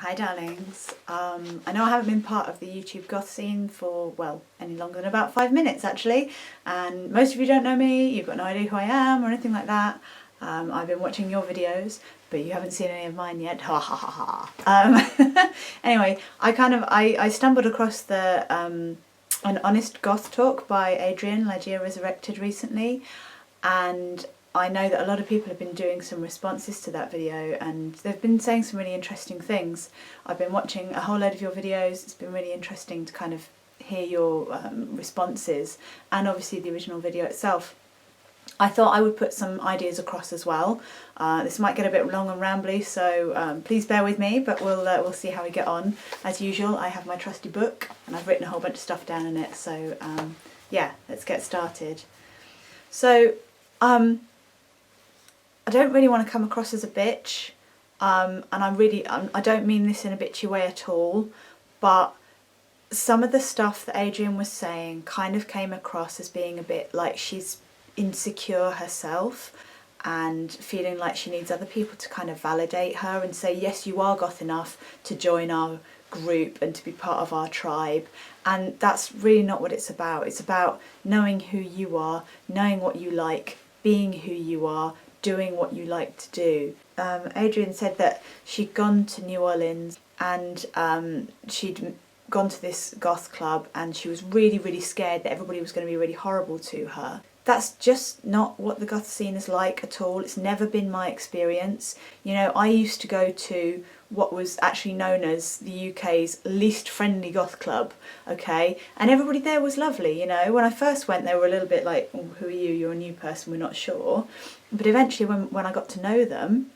Hi darlings. I know I haven't been part of the YouTube goth scene for, well, any longer than about 5 minutes actually, and most of you don't know me, you've got no idea who I am or anything like that. I've been watching your videos, but you haven't seen any of mine yet. Ha ha ha ha. Anyway, I stumbled across the an honest goth talk by LigeiaResurrected recently, and I know that a lot of people have been doing some responses to that video and they've been saying some really interesting things. I've been watching a whole load of your videos. It's been really interesting to kind of hear your responses, and obviously the original video itself. I thought I would put some ideas across as well. This might get a bit long and rambly, so please bear with me, but we'll see how we get on. As usual, I have my trusty book and I've written a whole bunch of stuff down in it, so yeah, let's get started. So I don't really want to come across as a bitch, and I don't mean this in a bitchy way at all, but some of the stuff that Adrian was saying kind of came across as being a bit like she's insecure herself and feeling like she needs other people to kind of validate her and say, yes, you are goth enough to join our group and to be part of our tribe. And that's really not what it's about. It's about knowing who you are, knowing what you like, being who you are, doing what you like to do. Adrian said that she'd gone to New Orleans and she'd gone to this goth club and she was really, really scared that everybody was going to be really horrible to her. That's just not what the goth scene is like at all. It's never been my experience. You know, I used to go to what was actually known as the UK's least friendly goth club, okay? And everybody there was lovely, you know. When I first went, they were a little bit like, oh, who are you? You're a new person, we're not sure. But eventually when I got to know them,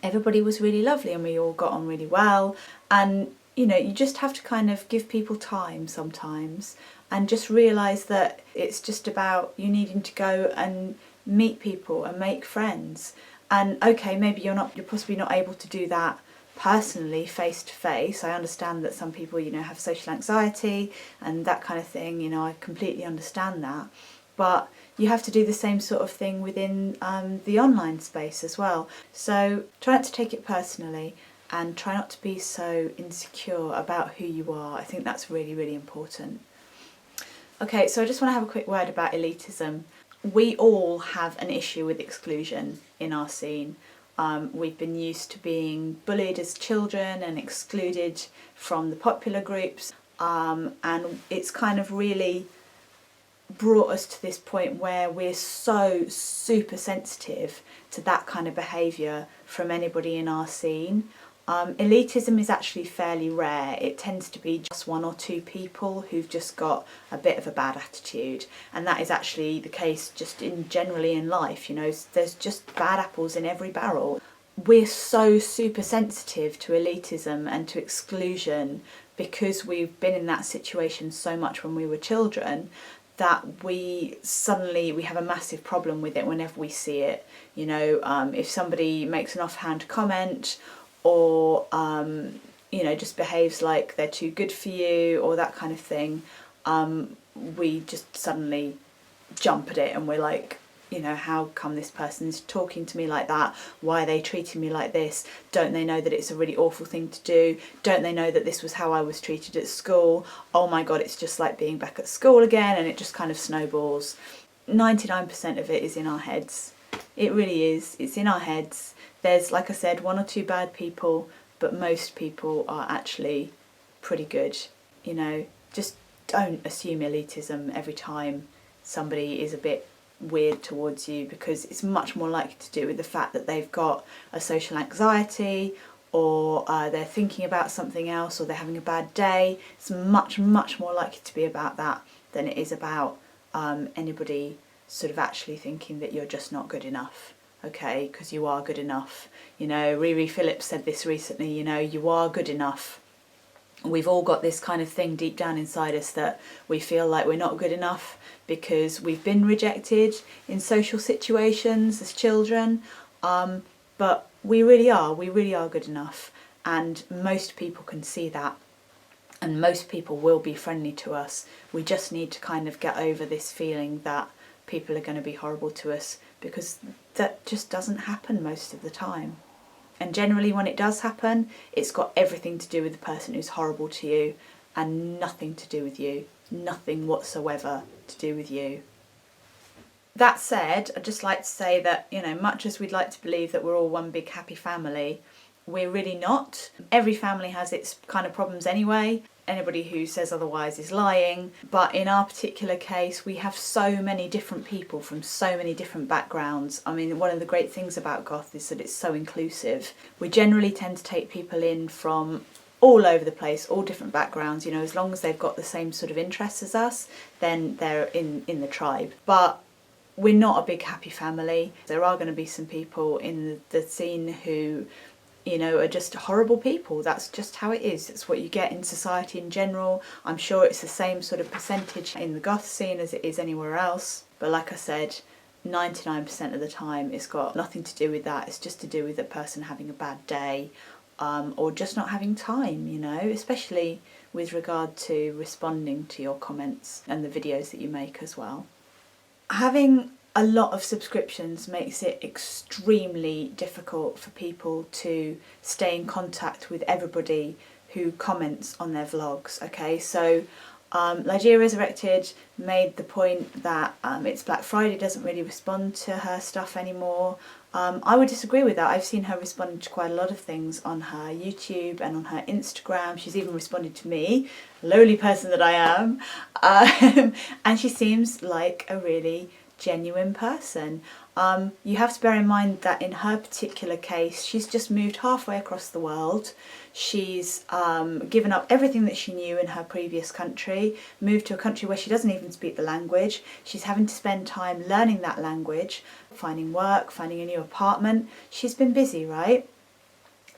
everybody was really lovely and we all got on really well. And, you know, you just have to kind of give people time sometimes and just realise that it's just about you needing to go and meet people and make friends. And okay, maybe you're possibly not able to do that personally face to face. I understand that some people, you know, have social anxiety and that kind of thing, you know, I completely understand that. But you have to do the same sort of thing within the online space as well. So try not to take it personally and try not to be so insecure about who you are. I think that's really, really important. Okay, so I just want to have a quick word about elitism. We all have an issue with exclusion in our scene. We've been used to being bullied as children and excluded from the popular groups, and it's kind of really brought us to this point where we're so super sensitive to that kind of behaviour from anybody in our scene. Elitism is actually fairly rare. It tends to be just one or two people who've just got a bit of a bad attitude, and that is actually the case just generally in life. You know, there's just bad apples in every barrel. We're so super sensitive to elitism and to exclusion because we've been in that situation so much when we were children that we have a massive problem with it whenever we see it. You know, if somebody makes an offhand comment or you know, just behaves like they're too good for you or that kind of thing, we just suddenly jump at it and we're like, you know, how come this person's talking to me like that? Why are they treating me like this? Don't they know that it's a really awful thing to do? Don't they know that this was how I was treated at school? Oh my god, it's just like being back at school again, and it just kind of snowballs. 99% of it is in our heads. It really is. It's in our heads. There's, like I said, one or two bad people, but most people are actually pretty good. You know, just don't assume elitism every time somebody is a bit weird towards you, because it's much more likely to do with the fact that they've got a social anxiety, or they're thinking about something else, or they're having a bad day. It's much, much more likely to be about that than it is about anybody sort of actually thinking that you're just not good enough. Okay, because you are good enough. You know, Riri Phillips said this recently, you know, you are good enough. We've all got this kind of thing deep down inside us that we feel like we're not good enough because we've been rejected in social situations as children, but we really are good enough, and most people can see that, and most people will be friendly to us. We just need to kind of get over this feeling that people are going to be horrible to us, because that just doesn't happen most of the time. And generally when it does happen, it's got everything to do with the person who's horrible to you and nothing to do with you. Nothing whatsoever to do with you. That said, I'd just like to say that, you know, much as we'd like to believe that we're all one big happy family, we're really not. Every family has its kind of problems anyway. Anybody who says otherwise is lying. But in our particular case, we have so many different people from so many different backgrounds. I mean, one of the great things about Goth is that it's so inclusive. We generally tend to take people in from all over the place, all different backgrounds, you know, as long as they've got the same sort of interests as us, then they're in the tribe. But we're not a big happy family. There are going to be some people in the scene who, you know, are just horrible people. That's just how it is. It's what you get in society in general. I'm sure it's the same sort of percentage in the goth scene as it is anywhere else. But like I said, 99% of the time it's got nothing to do with that. It's just to do with a person having a bad day, or just not having time, you know, especially with regard to responding to your comments and the videos that you make as well. Having a lot of subscriptions makes it extremely difficult for people to stay in contact with everybody who comments on their vlogs. Okay, so LigeiaResurrected made the point that it's Black Friday, doesn't really respond to her stuff anymore. I would disagree with that. I've seen her respond to quite a lot of things on her YouTube and on her Instagram. She's even responded to me, lowly person that I am, and she seems like a really genuine person. You have to bear in mind that in her particular case, she's just moved halfway across the world. She's given up everything that she knew in her previous country, moved to a country where she doesn't even speak the language. She's having to spend time learning that language, finding work, finding a new apartment. She's been busy, right?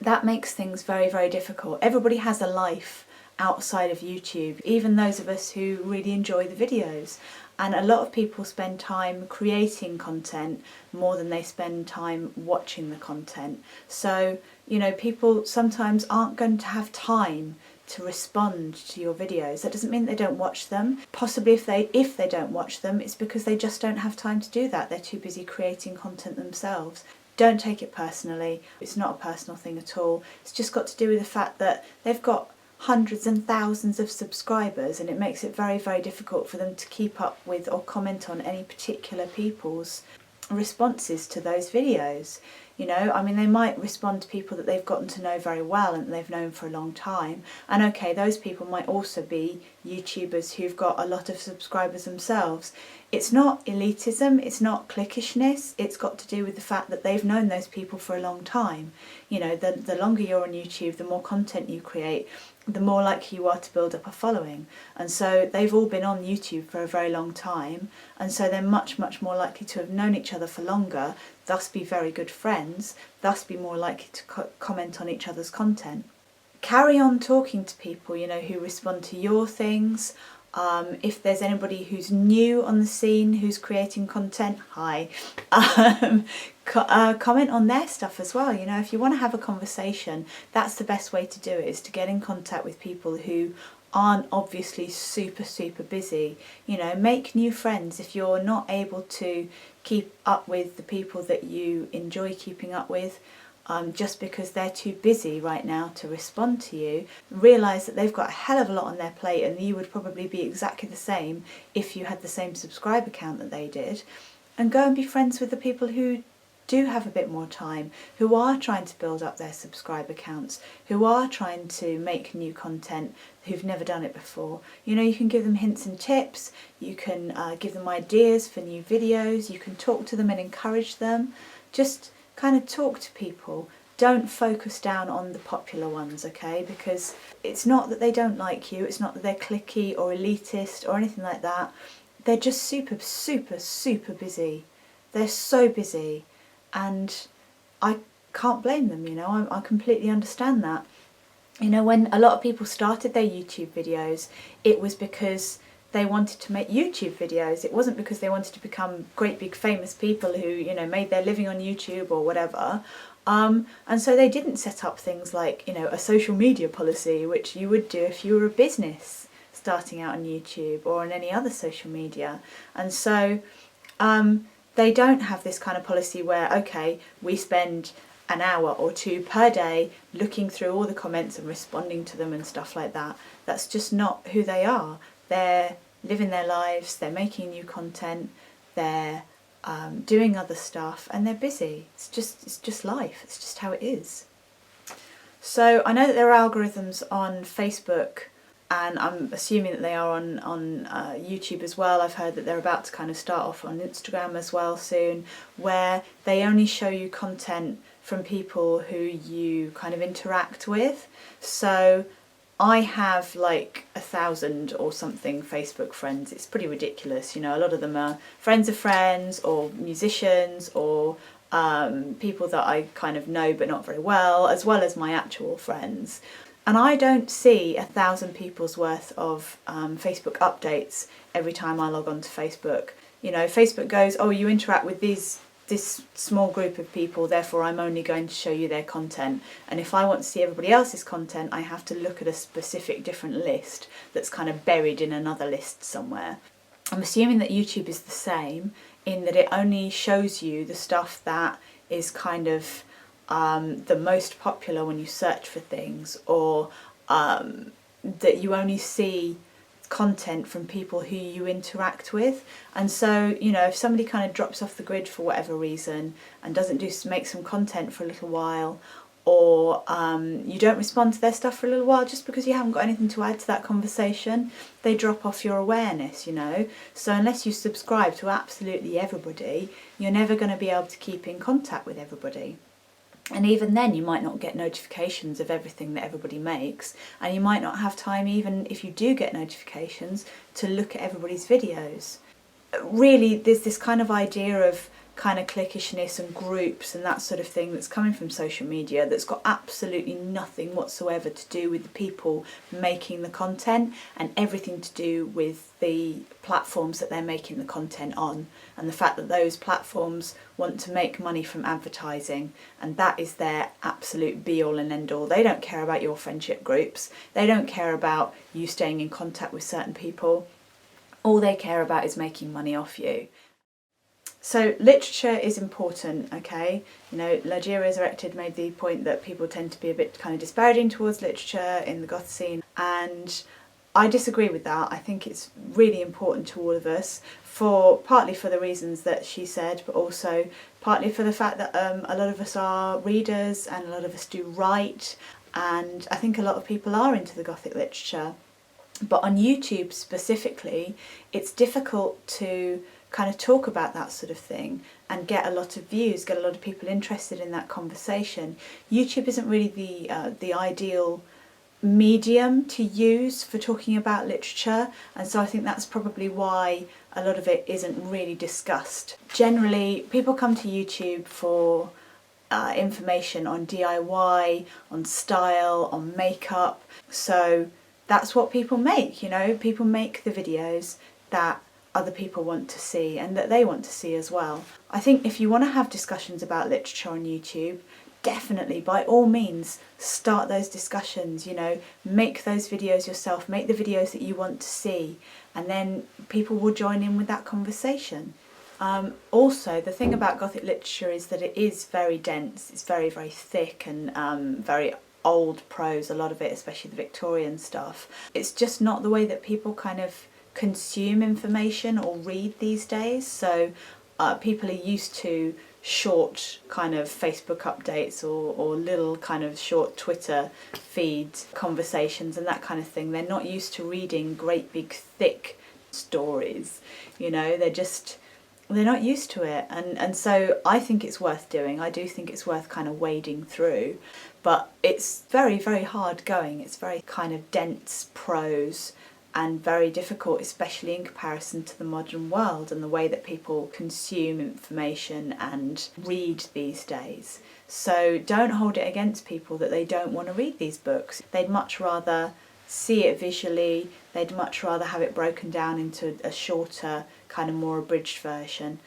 That makes things very, very difficult. Everybody has a life outside of YouTube, even those of us who really enjoy the videos. And a lot of people spend time creating content more than they spend time watching the content. So, you know, people sometimes aren't going to have time to respond to your videos. That doesn't mean they don't watch them. Possibly if they don't watch them, it's because they just don't have time to do that. They're too busy creating content themselves. Don't take it personally. It's not a personal thing at all. It's just got to do with the fact that they've got hundreds and thousands of subscribers, and it makes it very, very difficult for them to keep up with or comment on any particular people's responses to those videos. You know, I mean, they might respond to people that they've gotten to know very well and they've known for a long time, and okay, those people might also be YouTubers who've got a lot of subscribers themselves. It's not elitism, it's not cliquishness, it's got to do with the fact that they've known those people for a long time. You know, the longer you're on YouTube, the more content you create, the more likely you are to build up a following. And so they've all been on YouTube for a very long time, and so they're much, much more likely to have known each other for longer, thus be very good friends, thus be more likely to comment on each other's content. Carry on talking to people, you know, who respond to your things. If there's anybody who's new on the scene, who's creating content, hi, comment on their stuff as well. You know, if you want to have a conversation, that's the best way to do it, is to get in contact with people who aren't obviously super, super busy. You know, make new friends. If you're not able to keep up with the people that you enjoy keeping up with, just because they're too busy right now to respond to you, realise that they've got a hell of a lot on their plate, and you would probably be exactly the same if you had the same subscriber count that they did, and go and be friends with the people who do have a bit more time, who are trying to build up their subscriber counts, who are trying to make new content, who've never done it before. You know, you can give them hints and tips, you can give them ideas for new videos, you can talk to them and encourage them. Just kind of talk to people. Don't focus down on the popular ones, okay? Because it's not that they don't like you, it's not that they're cliquey or elitist or anything like that. They're just super, super, super busy. They're so busy, and I can't blame them, you know, I completely understand that. You know, when a lot of people started their YouTube videos, it was because they wanted to make YouTube videos. It wasn't because they wanted to become great big famous people who, you know, made their living on YouTube or whatever. And so they didn't set up things like, you know, a social media policy, which you would do if you were a business starting out on YouTube or on any other social media. And so they don't have this kind of policy where, okay, we spend an hour or two per day looking through all the comments and responding to them and stuff like that. That's just not who they are. They're living their lives, they're making new content, they're doing other stuff, and they're busy. It's just life. It's just how it is. So I know that there are algorithms on Facebook, and I'm assuming that they are on YouTube as well. I've heard that they're about to kind of start off on Instagram as well soon, where they only show you content from people who you kind of interact with. So I have like 1,000 or something Facebook friends. It's pretty ridiculous, you know. A lot of them are friends of friends, or musicians, or people that I kind of know but not very well, as well as my actual friends. And I don't see 1,000 people's worth of Facebook updates every time I log on to Facebook. You know, Facebook goes, oh, you interact with this small group of people, therefore I'm only going to show you their content. And if I want to see everybody else's content, I have to look at a specific different list that's kind of buried in another list somewhere. I'm assuming that YouTube is the same, in that it only shows you the stuff that is kind of the most popular when you search for things, or that you only see content from people who you interact with. And so, you know, if somebody kind of drops off the grid for whatever reason and doesn't make some content for a little while, or you don't respond to their stuff for a little while just because you haven't got anything to add to that conversation, they drop off your awareness, you know. So unless you subscribe to absolutely everybody, you're never going to be able to keep in contact with everybody. And even then you might not get notifications of everything that everybody makes, and you might not have time, even if you do get notifications, to look at everybody's videos. Really, there's this kind of idea of kind of cliquishness and groups and that sort of thing that's coming from social media that's got absolutely nothing whatsoever to do with the people making the content, and everything to do with the platforms that they're making the content on, and the fact that those platforms want to make money from advertising, and that is their absolute be all and end all. They don't care about your friendship groups, they don't care about you staying in contact with certain people. All they care about is making money off you. So literature is important, okay? You know, LigeiaResurrected made the point that people tend to be a bit kind of disparaging towards literature in the goth scene, and I disagree with that. I think it's really important to all of us, partly for the reasons that she said, but also partly for the fact that a lot of us are readers and a lot of us do write, and I think a lot of people are into the gothic literature. But on YouTube specifically, it's difficult to kind of talk about that sort of thing and get a lot of views, get a lot of people interested in that conversation. YouTube isn't really the ideal medium to use for talking about literature, and so I think that's probably why a lot of it isn't really discussed. Generally, people come to YouTube for information on DIY, on style, on makeup, so that's what people make, you know. People make the videos that other people want to see and that they want to see as well. I think if you want to have discussions about literature on YouTube, definitely, by all means, start those discussions, you know, make those videos yourself, make the videos that you want to see, and then people will join in with that conversation. Also, the thing about Gothic literature is that it is very dense, it's very, very thick and very old prose, a lot of it, especially the Victorian stuff. It's just not the way that people kind of consume information or read these days. So people are used to short kind of Facebook updates or little kind of short Twitter feed conversations and that kind of thing. They're not used to reading great big thick stories, you know. They're not used to it, and so I think it's worth doing. I do think it's worth kind of wading through, but it's very, very hard going. It's very kind of dense prose and very difficult, especially in comparison to the modern world and the way that people consume information and read these days. So don't hold it against people that they don't want to read these books. They'd much rather see it visually, they'd much rather have it broken down into a shorter, kind of more abridged version.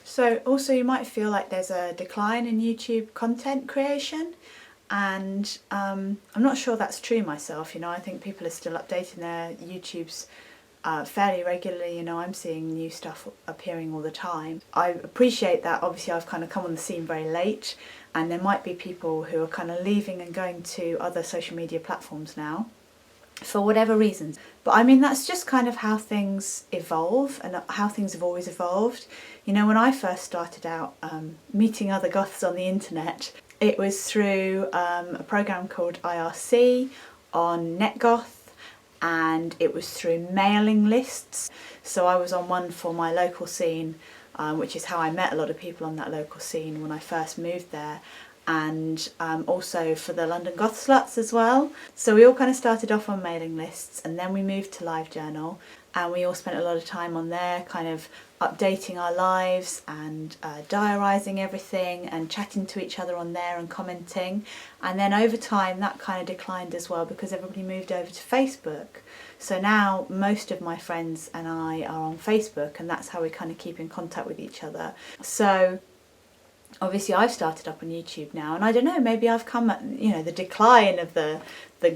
So also you might feel like there's a decline in YouTube content creation, and I'm not sure that's true myself, you know. I think people are still updating their YouTubes fairly regularly. You know, I'm seeing new stuff appearing all the time. I appreciate that. Obviously I've kind of come on the scene very late, and there might be people who are kind of leaving and going to other social media platforms now for whatever reasons. But I mean, that's just kind of how things evolve and how things have always evolved. You know, when I first started out meeting other goths on the internet, it was through a program called IRC on NetGoth, and it was through mailing lists. So I was on one for my local scene, which is how I met a lot of people on that local scene when I first moved there, and also for the London Goth Sluts as well. So we all kind of started off on mailing lists, and then we moved to LiveJournal, and we all spent a lot of time on there kind of updating our lives and diarising everything and chatting to each other on there and commenting. And then over time that kind of declined as well, because everybody moved over to Facebook. So now most of my friends and I are on Facebook, and that's how we kind of keep in contact with each other. So obviously I've started up on YouTube now, and I don't know, maybe I've come at, you know, the decline of the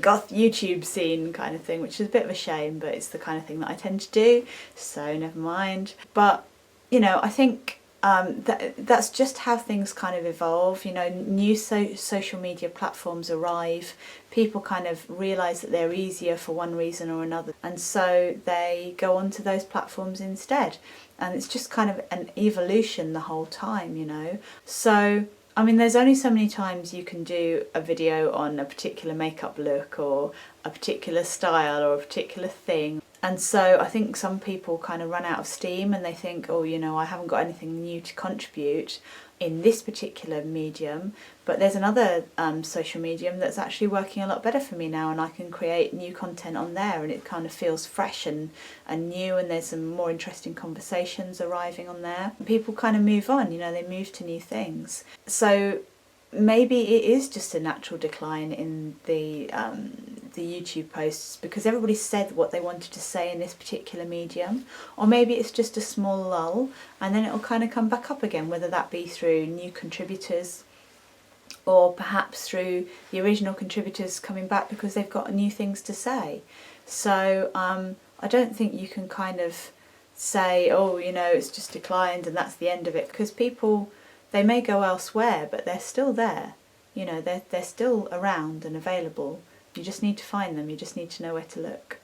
goth YouTube scene kind of thing, which is a bit of a shame, but it's the kind of thing that I tend to do, so never mind. But, you know, I think that's just how things kind of evolve. You know, new social media platforms arrive, people kind of realise that they're easier for one reason or another, and so they go onto those platforms instead. And it's just kind of an evolution the whole time, you know. So, I mean, there's only so many times you can do a video on a particular makeup look or a particular style or a particular thing. And so I think some people kind of run out of steam and they think, oh, you know, I haven't got anything new to contribute in this particular medium, but there's another social medium that's actually working a lot better for me now, and I can create new content on there, and it kind of feels fresh and new, and there's some more interesting conversations arriving on there. People kind of move on, you know, they move to new things. So maybe it is just a natural decline in the YouTube posts because everybody said what they wanted to say in this particular medium, or maybe it's just a small lull and then it'll kind of come back up again, whether that be through new contributors or perhaps through the original contributors coming back because they've got new things to say. So I don't think you can kind of say, oh, you know, it's just declined and that's the end of it, because people, they may go elsewhere but they're still there, you know, they're still around and available. You just need to find them, you just need to know where to look.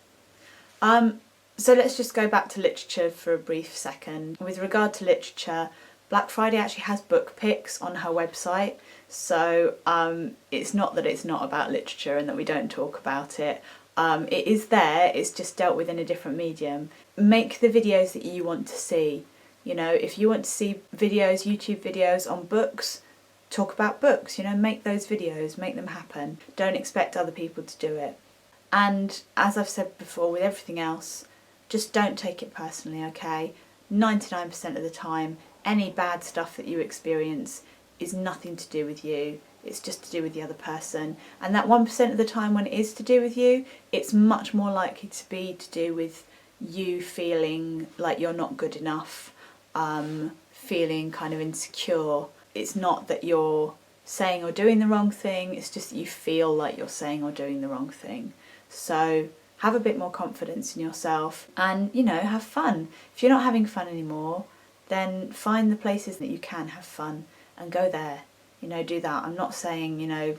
So let's just go back to literature for a brief second. With regard to literature, Black Friday actually has book picks on her website, so it's not that it's not about literature and that we don't talk about it. It is there, it's just dealt with in a different medium. Make the videos that you want to see. You know, if you want to see videos, YouTube videos on books, talk about books, you know, make those videos, make them happen. Don't expect other people to do it. And as I've said before with everything else, just don't take it personally, okay? 99% of the time, any bad stuff that you experience is nothing to do with you. It's just to do with the other person. And that 1% of the time when it is to do with you, it's much more likely to be to do with you feeling like you're not good enough, feeling kind of insecure. It's not that you're saying or doing the wrong thing, it's just that you feel like you're saying or doing the wrong thing. So have a bit more confidence in yourself and, you know, have fun. If you're not having fun anymore, then find the places that you can have fun and go there. You know, do that. I'm not saying, you know,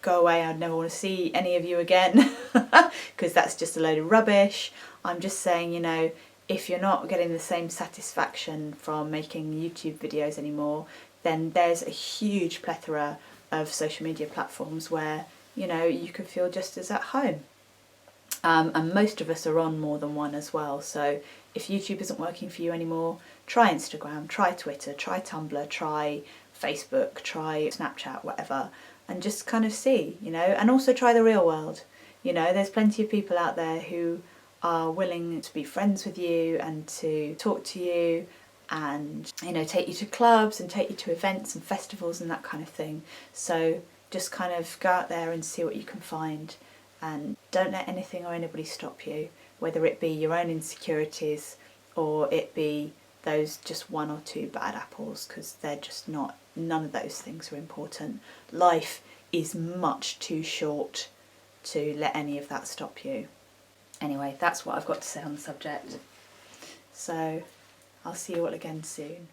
go away, I'd never want to see any of you again, because that's just a load of rubbish. I'm just saying, you know, if you're not getting the same satisfaction from making YouTube videos anymore, then there's a huge plethora of social media platforms where, you know, you can feel just as at home. And most of us are on more than one as well. So if YouTube isn't working for you anymore, try Instagram, try Twitter, try Tumblr, try Facebook, try Snapchat, whatever, and just kind of see, you know, and also try the real world. You know, there's plenty of people out there who are willing to be friends with you and to talk to you and, you know, take you to clubs and take you to events and festivals and that kind of thing. So just kind of go out there and see what you can find, and don't let anything or anybody stop you, whether it be your own insecurities or it be those just one or two bad apples, because they're just not, none of those things are important. Life is much too short to let any of that stop you. Anyway, that's what I've got to say on the subject. So I'll see you all again soon.